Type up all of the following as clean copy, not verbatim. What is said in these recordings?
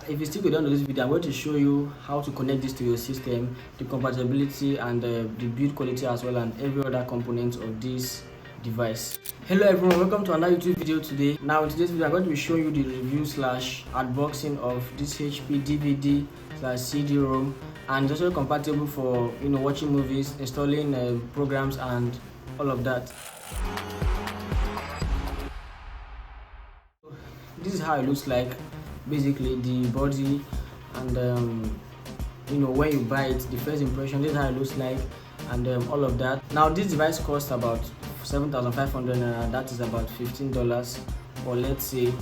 if you stick with the end of this video, I'm going to show you how to connect this to your system, the compatibility and the build quality as well, and every other component of this device. Hello everyone, welcome to another YouTube video today. Now in today's video, I'm going to be showing you the review slash unboxing of this HP DVD slash CD-ROM, and it's also compatible for watching movies, installing programs and all of that. This is how it looks like. Basically the body and when you buy it, the first impression, this is how it looks like, and all of that. Now this device costs about 7,500 naira, that is about $15, or let's say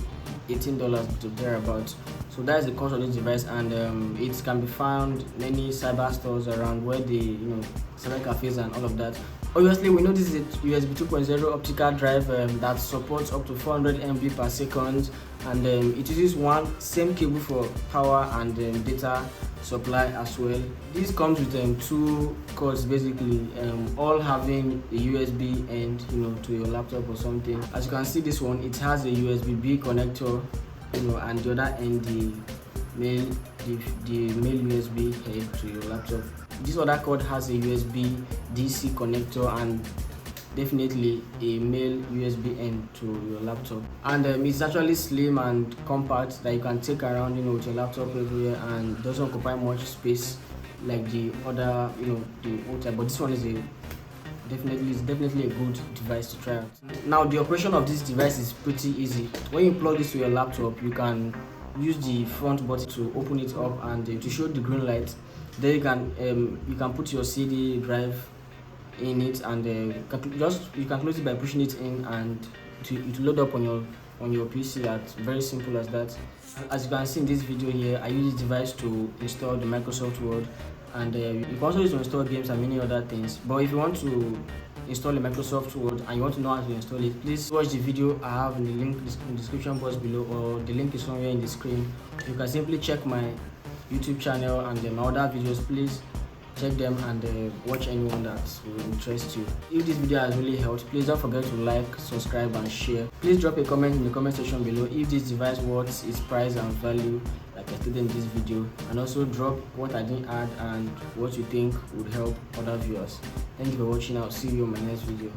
$18 to thereabout. So that is the cost of this device, and it can be found many cyber stores around where they cyber cafes and all of that. Obviously, we know this is a USB 2.0 optical drive that supports up to 400 MB per second, and it uses one same cable for power and data supply as well. This comes with two cords, basically, all having a USB end to your laptop or something. As you can see, this one, it has a USB-B connector, and the other end the male USB head to your laptop. This other cord has a USB DC connector and definitely a male USB end to your laptop. And it's actually slim and compact that you can take around with your laptop everywhere, and doesn't occupy much space like the other the old type. But this one is definitely a good device to try out. Now the operation of this device is pretty easy. When you plug this to your laptop, you can use the front button to open it up and to show the green light. Then you can put your CD drive in it, and you can close it by pushing it in, and it will load up on your PC. That's very simple as that. As you can see in this video here, I use this device to install the Microsoft Word, and you can also use to install games and many other things. But if you want to install the Microsoft Word and you want to know how to install it, please watch the video I have in the link in the description box below, or the link is somewhere in the screen. You can simply check my YouTube channel and my other videos. Please check them and watch anyone that will interest you. If this video has really helped, please don't forget to like, subscribe and share. Please drop a comment in the comment section below if this device worth its price and value like I stated in this video, and also drop what I didn't add and what you think would help other viewers. Thank you for watching. I'll see you in my next video.